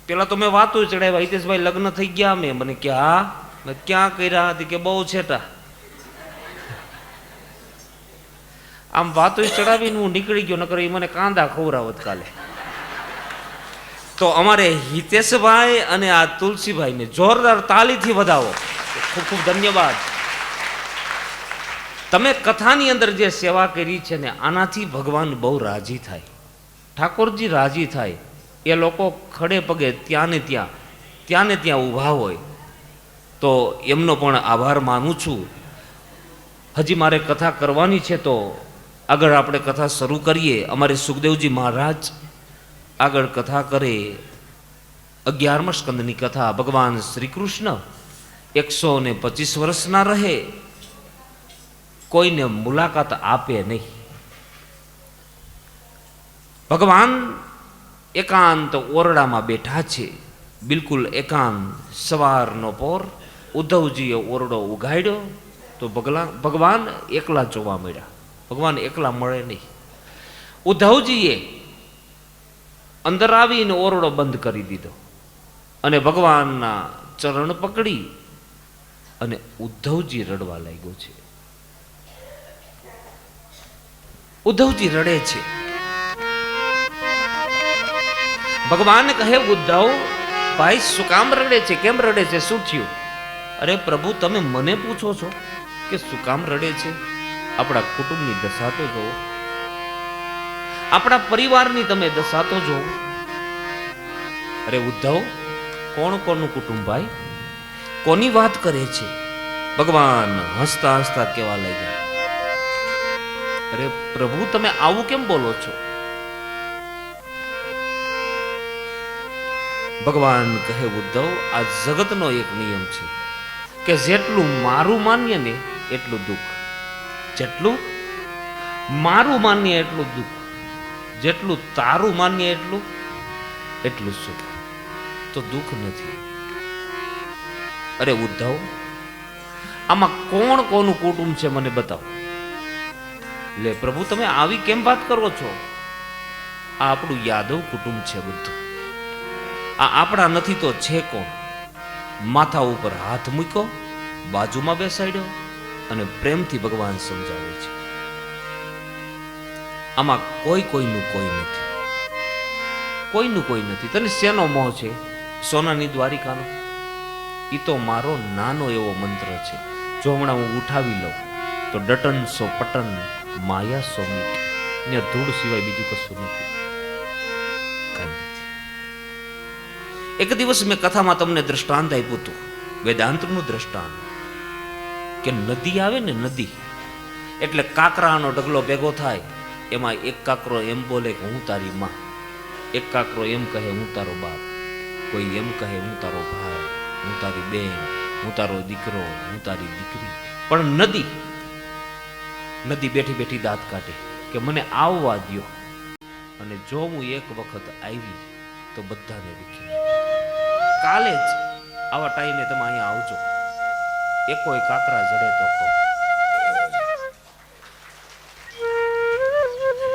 પેલા તો મેં વાતો ચડાવ્યા, હિતેશભાઈ લગ્ન થઈ ગયા? મને કે હા. ક્યાં કર્યા? હતી કે બહુ છેટા. આમ વાતો ચડાવીને હું નીકળી ગયો, નકર એ મને કાંદા ખવડાવત કાલે. તો અમારે હિતેશભાઈ અને આ તુલસીભાઈને જોરદાર તાલીથી વધાવો. ખૂબ ખૂબ ધન્યવાદ. તમે કથાની અંદર જે સેવા કરી છે ને, આનાથી ભગવાન બહુ રાજી થાય, ઠાકોરજી રાજી થાય. એ લોકો ખડે પગે ત્યાં ને ત્યાં ઊભા હોય, તો એમનો પણ આભાર માનું છું. હજી મારે કથા કરવાની છે, તો આગળ આપણે કથા શરૂ કરીએ. અમારે સુખદેવજી મહારાજ આગળ કથા કરે. 11મા સ્કંદની કથા. ભગવાન શ્રી કૃષ્ણ 125 વર્ષના રહે, કોઈને મુલાકાત આપે નહીં. ભગવાન એકાંત ઓરડામાં બેઠા છે, બિલકુલ એકાંત. સવારનો પોર, ઉદ્ધવજીએ ઓરડો ઉઘાડ્યો તો ભગવાન એકલા જોવા મળ્યા. ભગવાન એકલા મળે નહીં. ઉદ્ધવજીએ અંદર આવીને ઓરડો બંધ કરી દીધો અને ભગવાનના ચરણ પકડી અને ઉદ્ધવજી રડવા લાગ્યો છે. ઉદ્ધવજી રડે છે. ભગવાન કહે, ઉદ્ધવ ભાઈ શું કામ રડે છે? કેમ રડે છે? શું થયું? અરે પ્રભુ, તમે મને પૂછો છો કે શું કામ રડે છે? આપણા કુટુંબની દશા તો જોવો, આપણા પરિવારની તમે દશા તો જોવો. અરે ઉદ્ધવ, કોણ કોનું કુટુંબ ભાઈ? કોની વાત કરે છે? ભગવાન હસતા હસતા કહેવા લાગ્યા, અરે પ્રભુ, તમે આવું કેમ બોલો છો? ભગવાન કહે ઉદ્ધવ, આ જગતનો એક નિયમ છે કે જેટલું મારું માન્ય ને એટલું દુઃખ, જેટલું મારું માન્ય એટલું દુઃખ, જેટલું તારું માન્ય એટલું સુખ. તો દુઃખ નથી. અરે ઉદ્ધવ, આમાં કોણ કોનું કુટુંબ છે મને બતાવો. લે પ્રભુ, તમે આવી કેમ વાત કરો છો? આ આપણું યાદવ કુટુંબ છે બધું. આ આપણા નથી તો છે કોણ? માથા ઉપર હાથ મૂક્યો, બાજુમાં બેસાડ્યો અને પ્રેમથી ભગવાન સમજાવે છે. આમાં કોઈનું કોઈ નથી, કોઈનું કોઈ નથી. તને શેનો મોહ છે? સોનાની દ્વારિકાનો? એ તો મારો નાનો એવો મંત્ર છે. જો હમણાં હું ઉઠાવી લઉં તો ડટન સો પટન માયા સો મીટ, ને ધૂળ સિવાય બીજું કશું નથી. એક દિવસ મેં કથામાં તમને દ્રષ્ટાંત આપ્યું હતું, વેદાંતનું દ્રષ્ટાંત, કે નદી આવે ને, નદી એટલે કાકરાનો ઢગલો ભેગો થાય. એમાં એક કાકરો એમ બોલે કે હું તારી માં, એક કાકરો એમ કહે હું તારો બાપ, કોઈ એમ કહે હું તારો ભાઈ, હું તારી બેન, હું તારો દીકરો, હું તારી દીકરી. પણ નદી બેઠી બેઠી દાંત કાઢે કે મને આવવા દ્યો, અને જો હું એક વખત આવી તો બધાને વિખી. કાલે જ આવા ટાઈમે તમે અહીંયા આવજો, એક કોઈ કાકરા જડે તો કહો.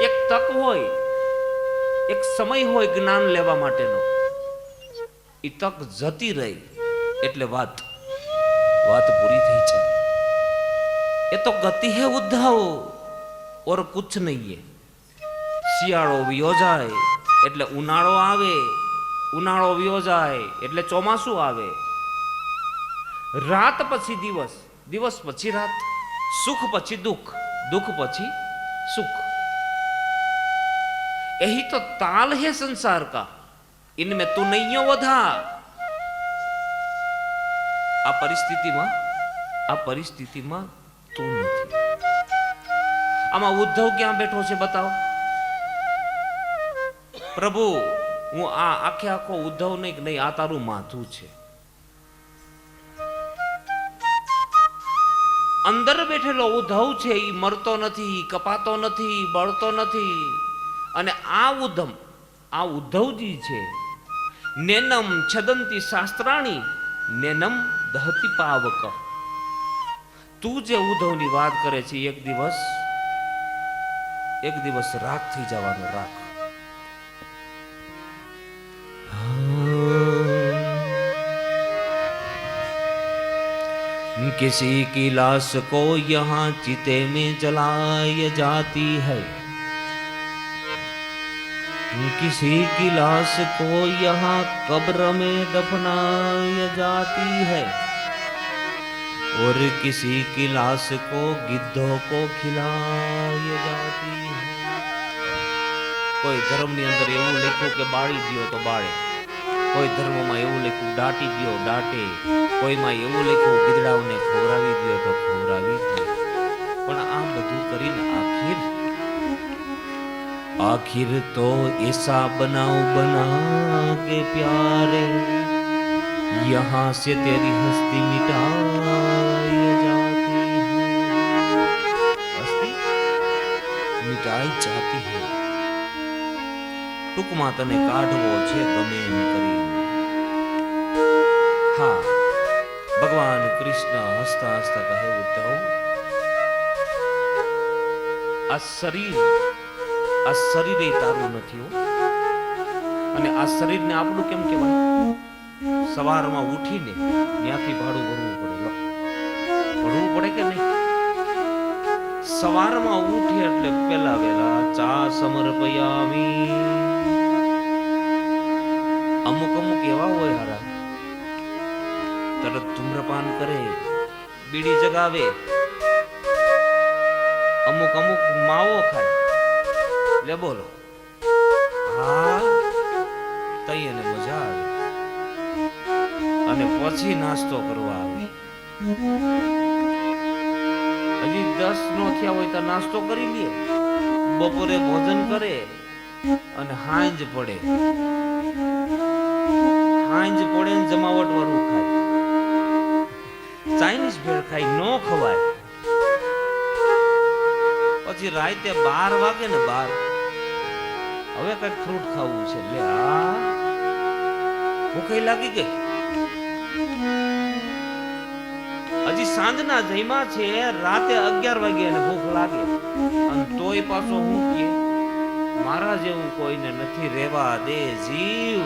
એક તક હોય, એક સમય હોય જ્ઞાન લેવા માટેનો, એ તક જતી રહી એટલે વાત પૂરી થઈ જાય. એ તો ગતિ હે ઉદ્ધવ, ઓર કુછ નહીં હે. શિયાળો વિયો જાય એટલે ઉનાળો આવે, ઉનાળો વિયો જાય એટલે ચોમાસું આવે. રાત પછી દિવસ, દિવસ પછી રાત, સુખ પછી દુઃખ, દુઃખ પછી सुख. यही तो ताल है संसार का, इनमें तू नहीं हो वधा. आ परिस्थितिમાં તું નથી. આમાં ઉદ્ધવ ક્યાં બેઠો છે બતાવો. પ્રભુ, હું આ આખો ઉદ્ધવ નહીં, આ તારું માથું છે. અંદર બેઠેલો ઉદ્ધવ છે, ઈ મરતો નથી, કપાતો નથી, બળતો નથી. અને આ ઉદ્ધવજી છે. નેનમ છદંતી શાસ્ત્રાણી નેનમ દહતી પાવક. તું જે ઉદ્ધવની વાત કરે છે, એક દિવસ રાખ થઈ જવાનો, રાખ. किसी की लाश को यहाँ चिते में जलाई जाती है, किसी की लाश को यहाँ कब्र में दफनाई जाती है, और किसी की लाश को गिद्धों को खिलाई जाती है. कोई धर्म ની અંદર એવું લખ્યું કે બાળી દિયો તો બાળે, કોઈ ધર્મમાં એવું લખ્યું દાટી દિયો દાટે, કોઈમાં એવું લખ્યું ગીદડાઓને ખવડાવી દિયો તો ખવડાવી દે. પણ આ બધું કરીને आखिर तो ऐसा बनाओ बना के प्यारे, यहाँ से तेरी हस्ती मिटाई जाती है, हस्ती मिटाई जाती है. ટૂંકમાં તને કાઢવો છે ગમે એમ કરી. હા, ભગવાન કૃષ્ણ હસતા હસતા કહે ઉદ્ધવ, આ શરીર તારું નથી હો. અને આ શરીરને આપણું કેમ કહેવાય? સવારમાં ઉઠીને ત્યાંથી ભાડું ભરવું પડે, ભરવું પડે કે નહીં? સવારમાં ઉઠી એટલે પેલા વેલા ચા સમર્પયામી. અમુક એવા હોય હારા, તરત ધૂમ્રપાન કરે, બીડી જગાવે, અમુક માવો ખાય. લે બોલો, હા તઈ એને મજા આવે. અને પછી નાસ્તો કરવા આવે. હજી 10 નો થયા હોય તો નાસ્તો કરી લે, બપોરે ભોજન કરે અને હાંજ પડે. સાંજ પડે ને જમાવટ વાળું ખાય, ચાઇનીઝ ભેળ ખાય, નો ખવાય. પછી રાતે 12 વાગે ને 12, હવે કઈક ફ્રૂટ ખાવું છે. લે આ ભૂખે લાગી ગઈ. હજી સાંજના જમ્યા છે, રાતે 11 વાગે એને ભૂખ લાગે, અને તોય પાછો હું કે મારા જેવું કોઈને નથી, રેવા દે જીવ.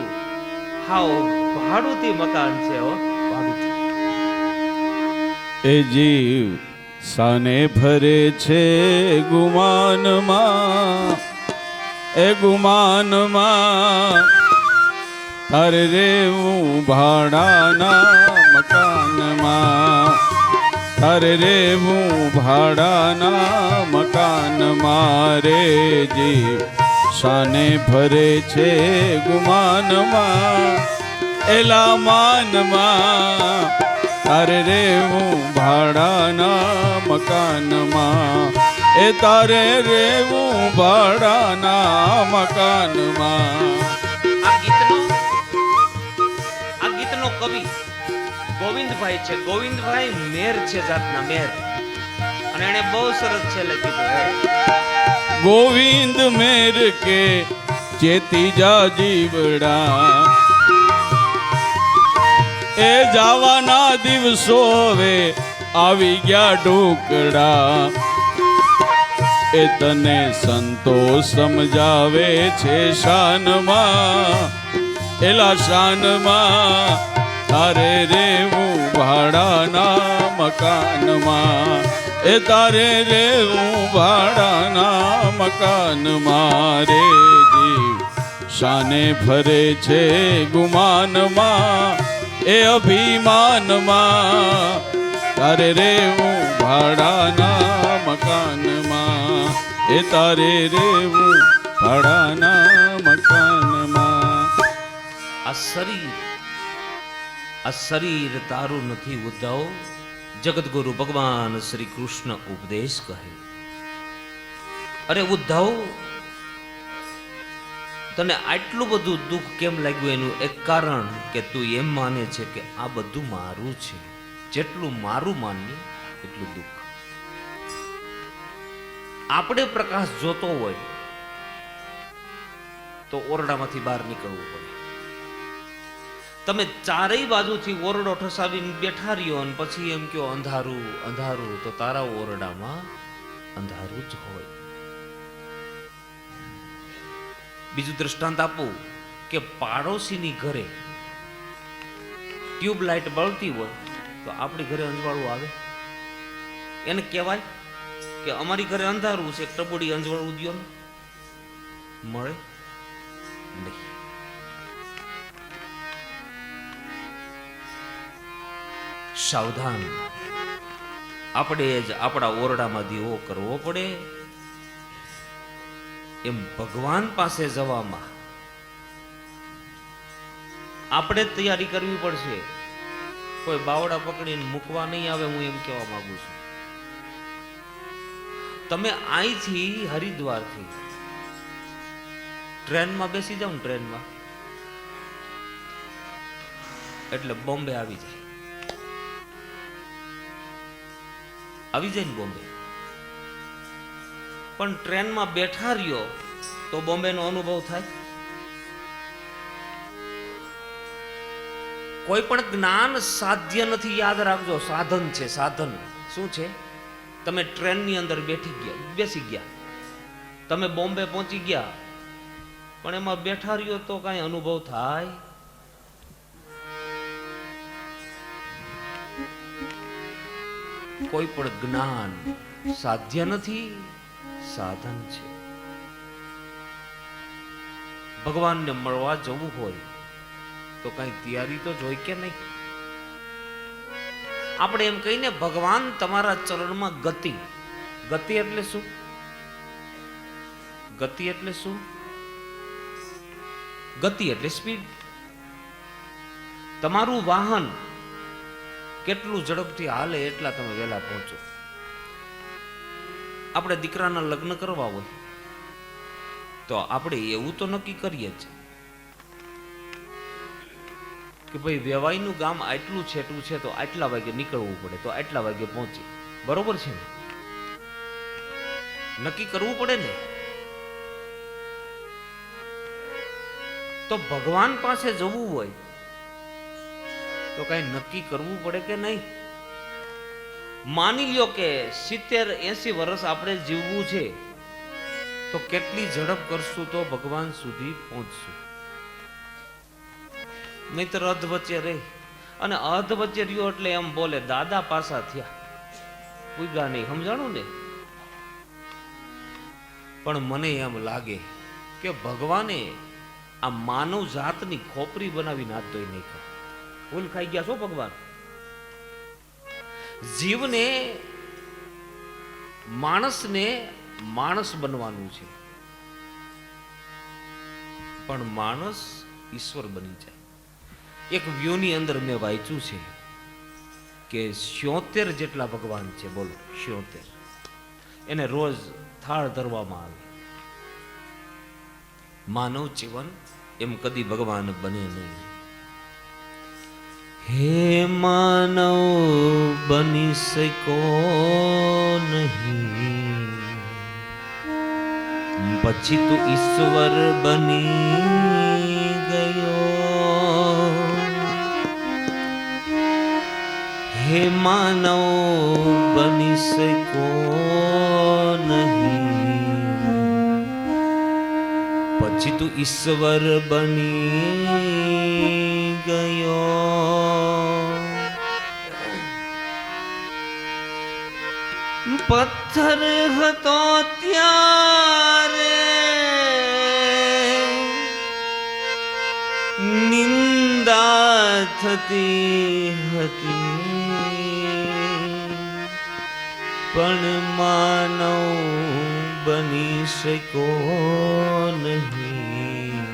હાવ ભાડુતી મકાન છે હો, ભાડુતી. એ જીવ સાને ફરે છે ગુમાનમાં, એ ગુમાનમાં તારે રેવું ભાડાના મકાનમાં, તારે રેવું ભાડાના મકાનમાં. રે જીવ શાને ફરે છે ગુમાનમાં, એલા માનમાં તારે રેવું ભાડાના મકાનમાં, એ તારે રેવું ભાડાના મકાનમાં. આ ગીતનો કવિ ગોવિંદભાઈ છે. ગોવિંદભાઈ મેર છે, જાતના મેર. અને એને બહુ સરસ છે લખ્યું. ગોવિંદ મેર કે ચેતી જા જીવડા, એ જાવાના દિવસો હવે આવી ગયા ઢોકડા. એ તને સંતો સમજાવે છે શાનમાં, એલા શાનમાં તારે રેવું ભાડાના મકાનમાં, એ તારે રેવું ભાડાના મકાનમાં. રે જીવ શાને ફરે છે ગુમાનમાં, એ અભિમાનમાં તારે રેવું ભાડાના મકાનમાં, એ તારે રેવું ભાડાના મકાનમાં. આ શરીર તારું નથી ઉદ્ધવ, જગતગુરુ ભગવાન શ્રી કૃષ્ણ ઉપદેશ કહે. અરે ઉદ્ધવ, તને આટલું બધું દુઃખ કેમ લાગ્યું? એનું એક કારણ કે તું એમ માને છે કે આ બધું મારું છે. જેટલું મારું માનીએ એટલું દુઃખ. આપણે પ્રકાશ જોતો હોય તો ઓરડામાંથી બહાર નીકળવું પડે. તમે ચારેય બાજુથી ઓરડો ઠસાવીને બેઠા રહ્યો અને પછી એમ કહો અંધારું અંધારું, તો તારા ઓરડામાં અંધારું જ હોય. બીજું દ્રષ્ટાંત આપું કે પાડોશીની ઘરે ટ્યુબલાઇટ બળતી હોય તો આપણી ઘરે અંજવાળું આવે. એને કહેવાય કે અમારી ઘરે અંધારું છે, ટબુડી અંજવાળું દ્યો ને, મળે નહીં. સાવધાન, આપણે જ આપણા ઓરડામાં દીવો કરવો પડે. એમ ભગવાન પાસે જવામાં આપણે તૈયારી કરવી પડશે. કોઈ બાવડા પકડીને મૂકવા નહીં આવે, હું એમ કહેવા માંગુ છું. તમે અહીંથી હરિદ્વારથી ટ્રેનમાં બેસી જાઓ ને, ટ્રેનમાં એટલે બોમ્બે આવી જાય ને બોમ્બે. પણ ટ્રેનમાં બેઠા રહ્યો તો બોમ્બેનો અનુભવ થાય. કોઈ પણ જ્ઞાન સાધ્ય નથી, યાદ રાખજો. સાધન છે, સાધન. શું છે? તમે ટ્રેનની અંદર બેસી ગયા, તમે બોમ્બે પહોંચી ગયા, પણ એમાં બેઠા રહ્યો તો કઈ અનુભવ થાય? કોઈ પણ જ્ઞાન સાધ્ય નથી, સાધન છે. ભગવાનને મળવા જવું હોય તો કઈ તૈયારી તો જોઈ કે નહીં? આપણે એમ કહીને ભગવાન તમારા ચરણમાં ગતિ. ગતિ એટલે શું? ગતિ એટલે શું? ગતિ એટલે સ્પીડ. તમારું વાહન કેટલું ઝડપથી હાલે એટલા તમે વહેલા પહોંચો. આપણે દીકરાના લગ્ન કરવા હોય તો આપણે એવું તો નક્કી કરીએ જ કે ભાઈ વેવાઈનું ગામ આટલું છેટું છે તો આટલા વાગે નીકળવું પડે તો આટલા વાગે પહોંચી. બરોબર છે ને? નક્કી કરવું પડે ને. તો ભગવાન પાસે જવું હોય તો કઈ નક્કી કરવું પડે કે નહીં? માની લ્યો કે 70-80 વર્ષ આપણે જીવવું છે તો કેટલી ઝડપ કરશું તો ભગવાન સુધી પહોંચશું. નહીતર અધ વચ્ચે રહી, અને અધ વચ્ચે રહ્યો એટલે એમ બોલે દાદા પાસા થયા, પૂગ્યા નહીં. સમજાણું ને? પણ મને એમ લાગે કે ભગવાને આ માનવ જાતની ખોપરી બનાવી નાખ દોઈ નહીં. ભૂલ ખાઈ ગયા છો ભગવાન. જીવને માણસને માણસ બનવાનું છે, પણ માણસ ઈશ્વર બની જાય. એક વ્યુની અંદર મેં વાંચ્યું છે કે 76 જેટલા ભગવાન છે. બોલો 76. એને રોજ થાળ ધરવામાં આવે. માનવ જીવન એમ કદી ભગવાન બને નહીં. હે માનવ બની શકો નહીં, પછી તું ઈશ્વર બની ગયો. હે માનવ બની શકો નહીં, પછી તું ઈશ્વર બની ગયો. પથ્થર હતો ત્યારે નિંદા થતી હતી, પણ માનવ બની શકો નહીં,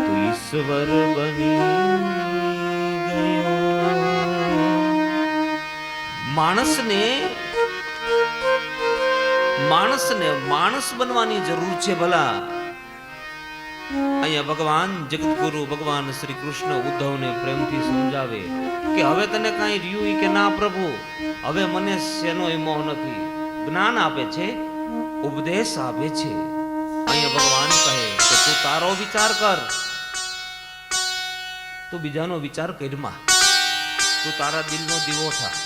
તો ઈશ્વર બની ગયો. માણસને માણસ બનવાની જરૂર છે. ભલા અહીંયા ભગવાન જગતગુરુ ભગવાન શ્રી કૃષ્ણ ઉદ્ધવને પ્રેમથી સમજાવે કે હવે તને કાંઈ રહ્યું કે ના પ્રભુ, હવે મને શેનોય મોહ નથી. જ્ઞાન આપે છે, ઉપદેશ આપે છે. અહીંયા ભગવાન કહે કે તું તારો વિચાર કર, તું બીજાનો વિચાર કરમાં, તું તારા દિલનો દીવો થા.